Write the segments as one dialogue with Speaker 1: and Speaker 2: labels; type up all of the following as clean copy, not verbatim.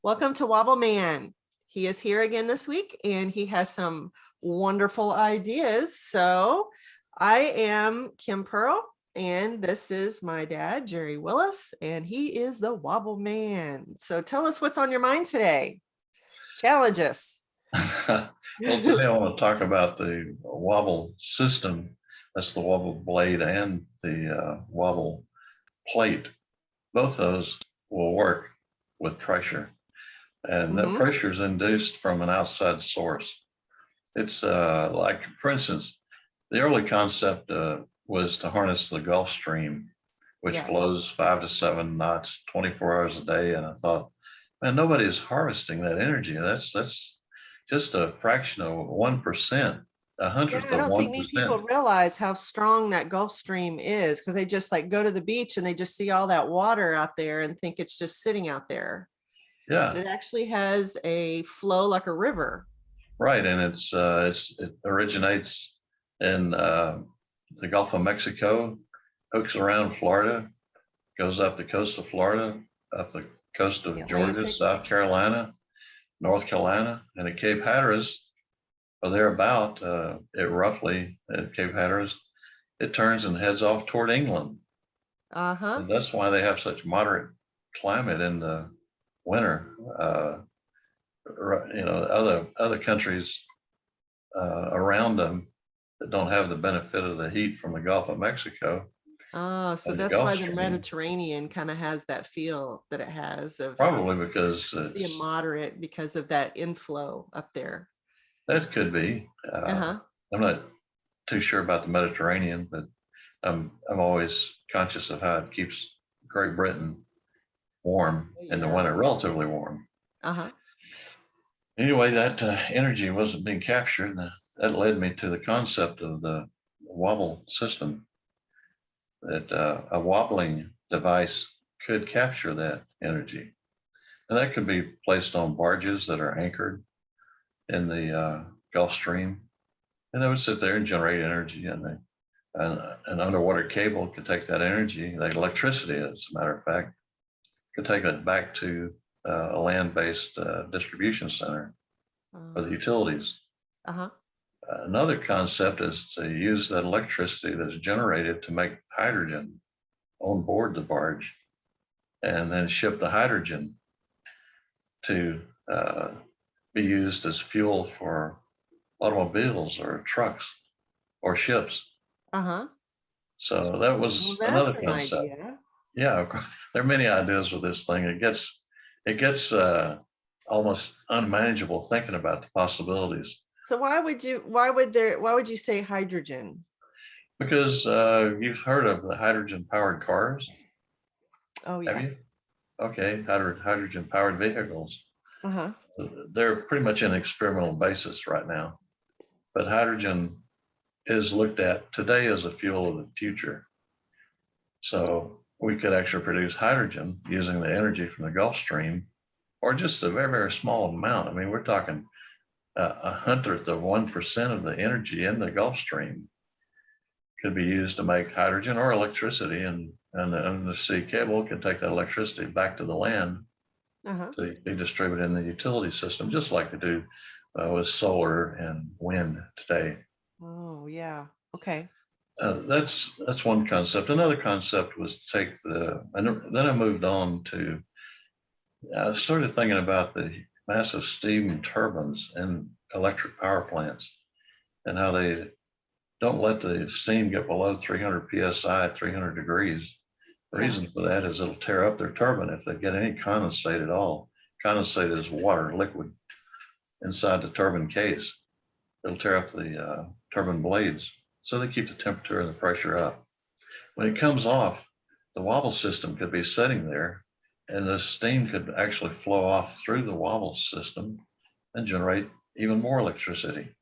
Speaker 1: Welcome to Wobbleman. He is here again this week and he has some wonderful ideas. So I am Kim Pearl and this is my dad, Jerry Willis, and he is the Wobbleman. So tell us what's on your mind today. Challenge us.
Speaker 2: Well, today I want to talk about the Wobble system. That's the Wobble blade and the Wobble plate. Both those will work with pressure, and that pressure is induced from an outside source. It's like, for instance, the early concept was to harness the Gulf Stream, which flows 5 to 7 knots, 24 hours a day. And I thought, man, nobody's harvesting that energy. That's just a fraction of 1%, a hundredth
Speaker 1: I
Speaker 2: of
Speaker 1: don't think many
Speaker 2: 1%.
Speaker 1: people realize how strong that Gulf Stream is because they just like go to the beach and they just see all that water out there and think it's just sitting out there.
Speaker 2: Yeah,
Speaker 1: But it actually has a flow like a river.
Speaker 2: right. And it originates in the Gulf of Mexico, hooks around Florida, goes up the coast of Florida, up the coast of Georgia, South Carolina, North Carolina, and at Cape Hatteras, or thereabout, roughly at Cape Hatteras, it turns and heads off toward England. And that's why they have such moderate climate in the winter. Other countries around them that don't have the benefit of the heat from the Gulf of Mexico.
Speaker 1: Oh, so that's why the Mediterranean kind of has that feel that it has of
Speaker 2: probably because
Speaker 1: it's moderate because of that inflow up there.
Speaker 2: That could be. I'm not too sure about the Mediterranean, but I'm always conscious of how it keeps Great Britain warm in the winter, relatively warm. Anyway, that energy wasn't being captured, and that led me to the concept of the Wobble system, that a wobbling device could capture that energy. And that could be placed on barges that are anchored in the Gulf Stream, and they would sit there and generate energy, and an underwater cable could take that energy, like electricity, as a matter of fact, could take that back to a land-based distribution center for the utilities. Another concept is to use that electricity that's generated to make hydrogen on board the barge, and then ship the hydrogen to be used as fuel for automobiles or trucks or ships. So that was another concept. Yeah, there are many ideas with this thing. It gets almost unmanageable thinking about the possibilities.
Speaker 1: So why would you say hydrogen?
Speaker 2: Because you've heard of the hydrogen powered cars.
Speaker 1: Oh yeah.
Speaker 2: Have you? Okay, hydrogen powered vehicles. They're pretty much an experimental basis right now, but hydrogen is looked at today as a fuel of the future. So we could actually produce hydrogen using the energy from the Gulf Stream, or just a very, very small amount. I mean, we're talking a hundredth of 1% of the energy in the Gulf Stream could be used to make hydrogen or electricity, and the sea cable can take that electricity back to the land to be distributed in the utility system, just like they do with solar and wind today.
Speaker 1: Oh yeah. Okay.
Speaker 2: That's one concept. Another concept was to take and then I moved on to, I started thinking about the massive steam turbines in electric power plants and how they don't let the steam get below 300 psi at 300 degrees. The reason for that is it'll tear up their turbine if they get any condensate at all. Condensate is water, liquid, inside the turbine case. It'll tear up the turbine blades. So they keep the temperature and the pressure up. When it comes off, the Wobble system could be sitting there, and the steam could actually flow off through the Wobble system and generate even more electricity,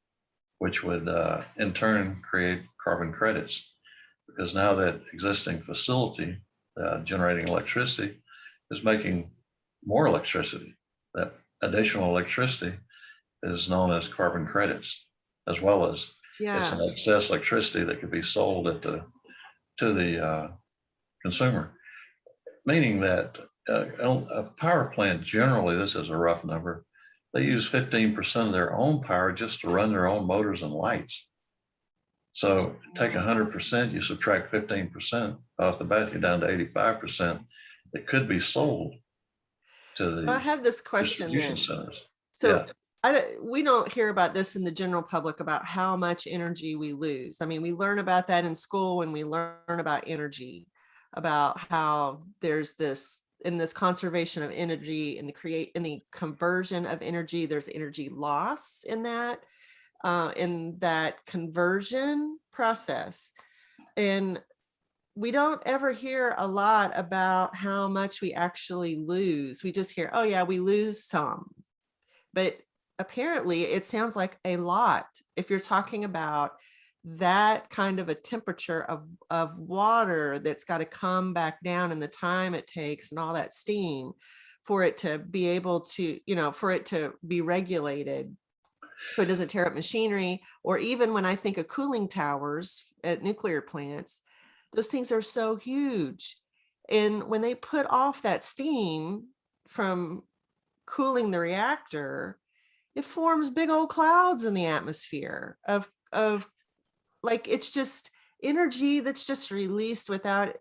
Speaker 2: which would in turn create carbon credits, because now that existing facility generating electricity is making more electricity. That additional electricity is known as carbon credits, as well as it's an excess electricity that could be sold to the consumer, meaning that a power plant, generally, this is a rough number, they use 15% of their own power just to run their own motors and lights. So take 100%, you subtract 15% off the bat, you're down to 85%. It could be sold to
Speaker 1: So I
Speaker 2: the
Speaker 1: have this question
Speaker 2: distribution
Speaker 1: then.
Speaker 2: centers.
Speaker 1: So
Speaker 2: Yeah.
Speaker 1: we don't hear about this in the general public about how much energy we lose. I mean, we learn about that in school when we learn about energy, about how there's this in this conservation of energy and the conversion of energy, there's energy loss in that conversion process. And we don't ever hear a lot about how much we actually lose. We just hear, oh yeah, we lose some. But apparently it sounds like a lot if you're talking about that kind of a temperature of water that's got to come back down and the time it takes and all that steam for it to be able to, for it to be regulated so it doesn't tear up machinery. Or even when I think of cooling towers at nuclear plants, those things are so huge. And when they put off that steam from cooling the reactor, it forms big old clouds in the atmosphere of like, it's just energy that's just released without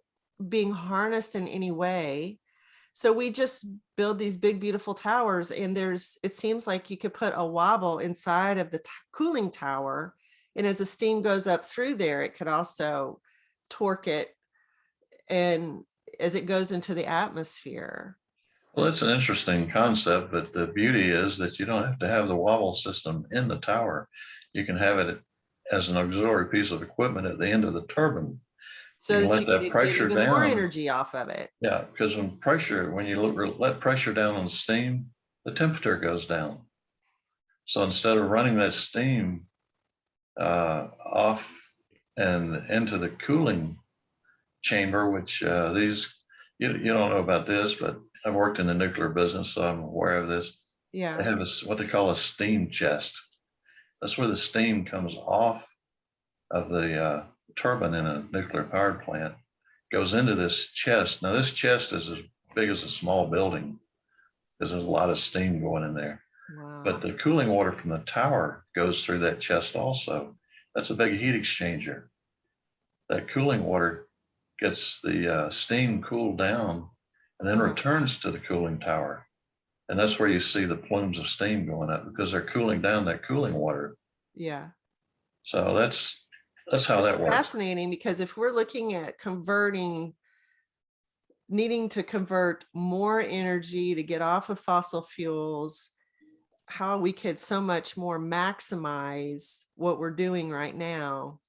Speaker 1: being harnessed in any way. So we just build these big, beautiful towers, and it seems like you could put a wobble inside of the cooling tower. And as the steam goes up through there, it could also torque it. And as it goes into the atmosphere.
Speaker 2: Well, it's an interesting concept, but the beauty is that you don't have to have the wobble system in the tower. You can have it as an auxiliary piece of equipment at the end of the turbine.
Speaker 1: So
Speaker 2: you can
Speaker 1: that
Speaker 2: let
Speaker 1: you
Speaker 2: that
Speaker 1: could
Speaker 2: pressure
Speaker 1: get even more
Speaker 2: down.
Speaker 1: energy off of it.
Speaker 2: Yeah, because when you let pressure down on steam, the temperature goes down. So instead of running that steam off and into the cooling chamber, which you don't know about this, but I've worked in the nuclear business, so I'm aware of this.
Speaker 1: Yeah.
Speaker 2: They have what they call a steam chest. That's where the steam comes off of the turbine in a nuclear power plant, goes into this chest. Now this chest is as big as a small building because there's a lot of steam going in there.
Speaker 1: Wow.
Speaker 2: But the cooling water from the tower goes through that chest also. That's a big heat exchanger. That cooling water gets the steam cooled down and then returns to the cooling tower. And that's where you see the plumes of steam going up because they're cooling down that cooling water.
Speaker 1: Yeah.
Speaker 2: So that's how that works.
Speaker 1: Fascinating, because if we're looking at needing to convert more energy to get off of fossil fuels, how we could so much more maximize what we're doing right now.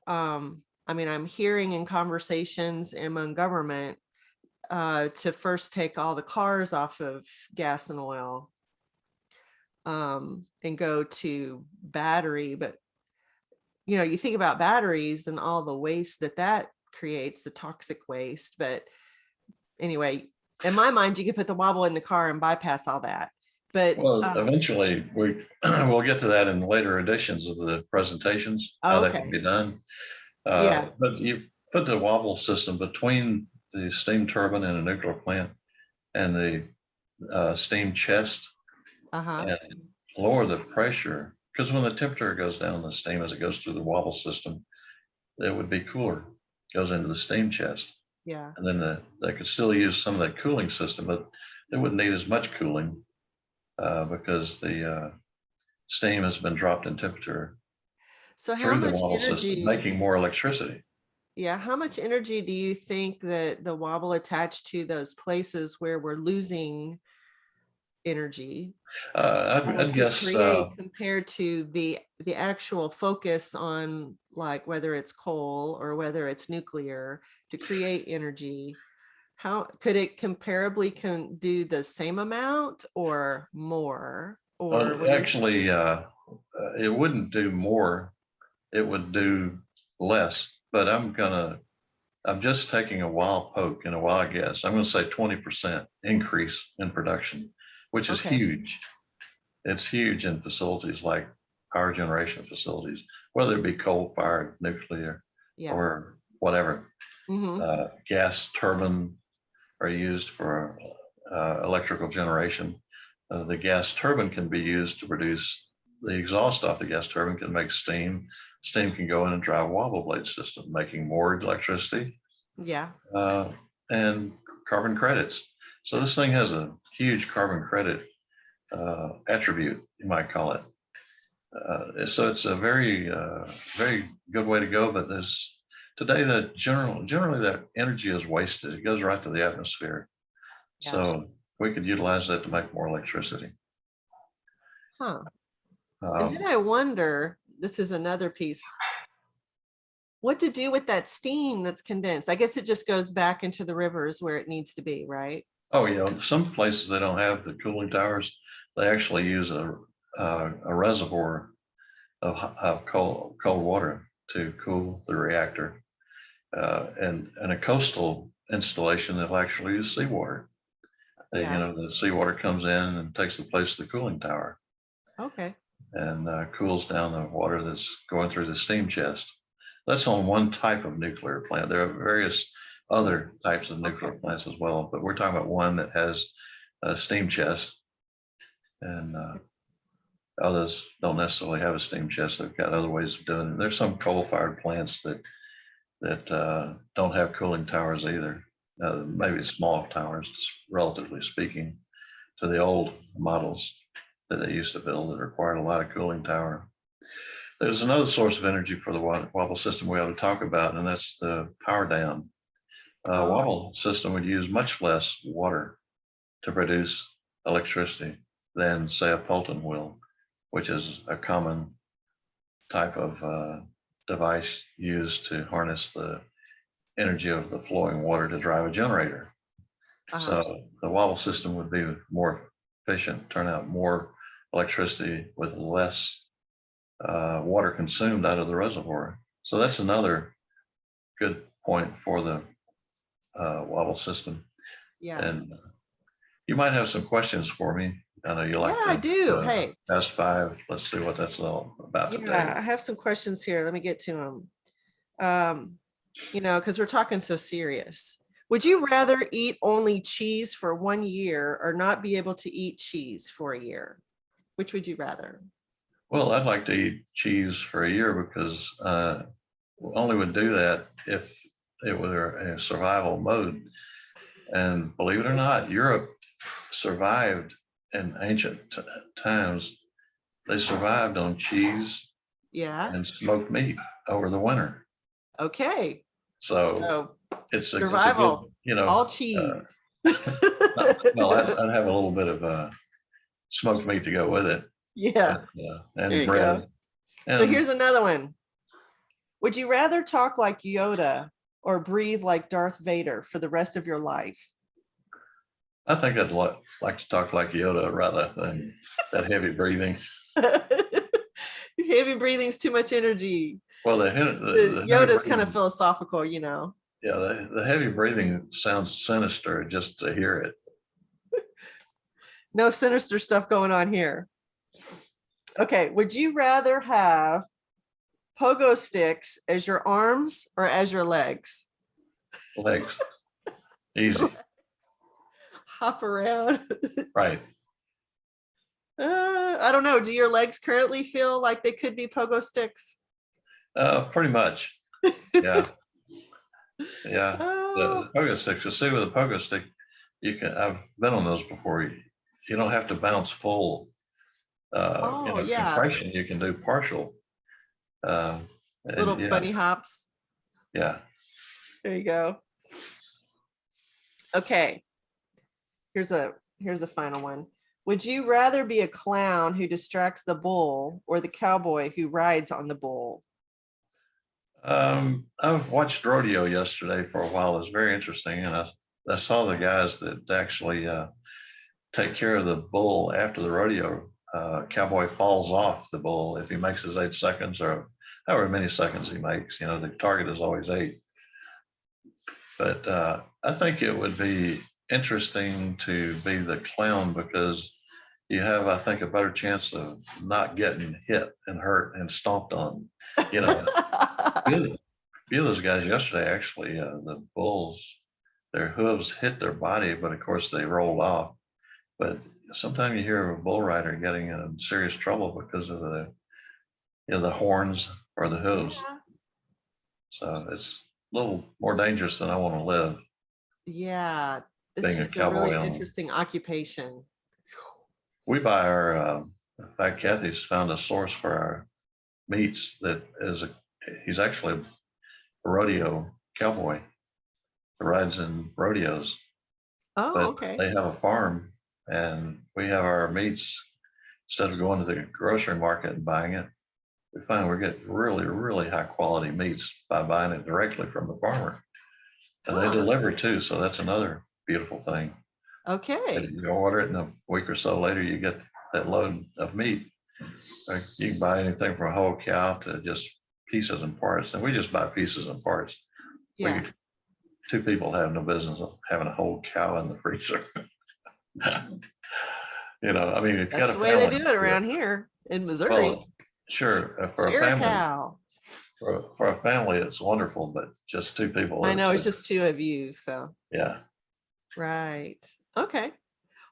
Speaker 1: I mean, I'm hearing in conversations among government to first take all the cars off of gas and oil and go to battery. But, you think about batteries and all the waste that creates, the toxic waste. But anyway, in my mind, you could put the wobble in the car and bypass all that. But
Speaker 2: eventually we'll get to that in later editions of the presentations, how that can be done. But you put the wobble system between the steam turbine in a nuclear plant and the steam chest and lower the pressure, because when the temperature goes down, the steam as it goes through the wobble system, it would be cooler, goes into the steam chest.
Speaker 1: Yeah.
Speaker 2: And then they could still use some of that cooling system, but they wouldn't need as much cooling because the steam has been dropped in temperature.
Speaker 1: So how much energy,
Speaker 2: making more electricity.
Speaker 1: Yeah. How much energy do you think that the wobble attached to those places where we're losing energy
Speaker 2: I'd guess
Speaker 1: compared to the actual focus on, like, whether it's coal or whether it's nuclear to create energy? How could it comparably do the same amount or more? Or
Speaker 2: actually it wouldn't do more, it would do less. But I'm just taking a wild poke and a wild guess. I'm going to say 20% increase in production, which is huge. It's huge in facilities like power generation facilities, whether it be coal-fired, nuclear, or whatever. Gas turbine are used for electrical generation. The gas turbine can be used to produce the exhaust off the gas turbine, can make steam. Steam can go in and drive wobble blade system, making more electricity
Speaker 1: Yeah.
Speaker 2: and carbon credits. So this thing has a huge carbon credit attribute, you might call it. So it's a very, very good way to go. But there's today that generally that energy is wasted. It goes right to the atmosphere.
Speaker 1: Yeah.
Speaker 2: So we could utilize that to make more electricity.
Speaker 1: Huh. And then I wonder, this is another piece, what to do with that steam that's condensed. I guess it just goes back into the rivers where it needs to be, right?
Speaker 2: Oh yeah, some places they don't have the cooling towers. They actually use a reservoir of cold water to cool the reactor, and a coastal installation that'll actually use seawater.
Speaker 1: Yeah.
Speaker 2: The seawater comes in and takes the place of the cooling tower
Speaker 1: Okay.
Speaker 2: and cools down the water that's going through the steam chest. That's on one type of nuclear plant. There are various other types of nuclear plants as well, but we're talking about one that has a steam chest, and others don't necessarily have a steam chest. They've got other ways of doing it. There's some coal-fired plants that don't have cooling towers either. Maybe small towers, relatively speaking, to the old models that they used to build that required a lot of cooling tower. There's another source of energy for the Wobble system we ought to talk about, and that's the power dam. Wobble system would use much less water to produce electricity than, say, a Fulton will, which is a common type of device used to harness the energy of the flowing water to drive a generator. So the Wobble system would be more efficient, turn out more electricity with less water consumed out of the reservoir. So that's another good point for the Wobble system.
Speaker 1: Yeah.
Speaker 2: And you might have some questions for me. I know you like
Speaker 1: Yeah, I do. Hey.
Speaker 2: Fast Five. Let's see what that's all about today.
Speaker 1: I have some questions here. Let me get to them. Because we're talking so serious. Would you rather eat only cheese for 1 year or not be able to eat cheese for a year? Which would you rather?
Speaker 2: Well, I'd like to eat cheese for a year because only would do that if it were a survival mode. And believe it or not, Europe survived in ancient times. They survived on cheese and smoked meat over the winter.
Speaker 1: Okay.
Speaker 2: So it's
Speaker 1: survival,
Speaker 2: a good,
Speaker 1: all cheese.
Speaker 2: Well, I'd have a little bit of smoked meat to go with it.
Speaker 1: Yeah.
Speaker 2: And
Speaker 1: there you
Speaker 2: bread.
Speaker 1: go.
Speaker 2: And
Speaker 1: so here's another one. Would you rather talk like Yoda or breathe like Darth Vader for the rest of your life?
Speaker 2: I think I'd like to talk like Yoda rather than that heavy breathing.
Speaker 1: Heavy breathing's too much energy.
Speaker 2: Well, the
Speaker 1: Yoda's kind of philosophical, Yeah,
Speaker 2: the heavy breathing sounds sinister just to hear it.
Speaker 1: No sinister stuff going on here. Okay, would you rather have Pogo Sticks as your arms or as your legs?
Speaker 2: Legs. Easy.
Speaker 1: Hop around.
Speaker 2: Right.
Speaker 1: I don't know. Do your legs currently feel like they could be Pogo Sticks?
Speaker 2: Pretty much. Yeah. Yeah. The Pogo Sticks. You see, with a Pogo Stick, I've been on those before. You don't have to bounce full. Compression. You can do partial.
Speaker 1: Little bunny hops.
Speaker 2: Yeah.
Speaker 1: There you go. Okay. Here's a final one. Would you rather be a clown who distracts the bull or the cowboy who rides on the bull?
Speaker 2: I watched rodeo yesterday for a while. It was very interesting, and I saw the guys that actually take care of the bull after the rodeo. Cowboy falls off the bull if he makes his 8 seconds or however many seconds he makes. The target is always 8. But I think it would be interesting to be the clown because you have, I think, a better chance of not getting hit and hurt and stomped on. A few of those guys yesterday, actually, the bulls, their hooves hit their body, but of course they rolled off. But sometimes you hear of a bull rider getting in serious trouble because of the, the horns or the hooves.
Speaker 1: Yeah.
Speaker 2: So it's a little more dangerous than I want to live,
Speaker 1: Yeah. It's
Speaker 2: being a
Speaker 1: just a really
Speaker 2: cowboy on them.
Speaker 1: interesting occupation.
Speaker 2: We buy our, in fact, Kathy's found a source for our meats that is he's actually a rodeo cowboy that rides in rodeos,
Speaker 1: Oh,
Speaker 2: but
Speaker 1: okay.
Speaker 2: they have a farm and we have our meats, instead of going to the grocery market and buying it, we find we get really, really high quality meats by buying it directly from the farmer. And they
Speaker 1: Huh.
Speaker 2: deliver too, so that's another beautiful thing.
Speaker 1: Okay.
Speaker 2: If you order it, and a week or so later, you get that load of meat. Like, you can buy anything from a whole cow to just pieces and parts, and we just buy pieces and parts.
Speaker 1: Yeah.
Speaker 2: Two people have no business of having a whole cow in the freezer. I mean, if you got
Speaker 1: That's
Speaker 2: a
Speaker 1: the way they
Speaker 2: family,
Speaker 1: do it around here in Missouri.
Speaker 2: well, sure, for a
Speaker 1: Share a
Speaker 2: family,
Speaker 1: cow.
Speaker 2: for a family, it's wonderful, but just two people,
Speaker 1: I know it's
Speaker 2: it's
Speaker 1: just two of you. So,
Speaker 2: yeah.
Speaker 1: right. Okay.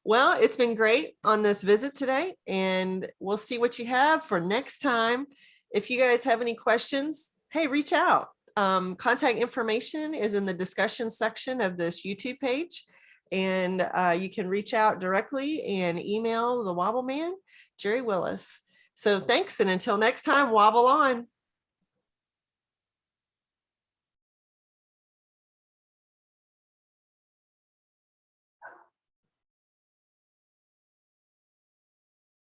Speaker 1: Well, it's been great on this visit today, and we'll see what you have for next time. If you guys have any questions, hey, reach out. Contact information is in the discussion section of this YouTube page, and you can reach out directly and email the Wobbleman, Jerry Willis. So thanks, and until next time, wobble on.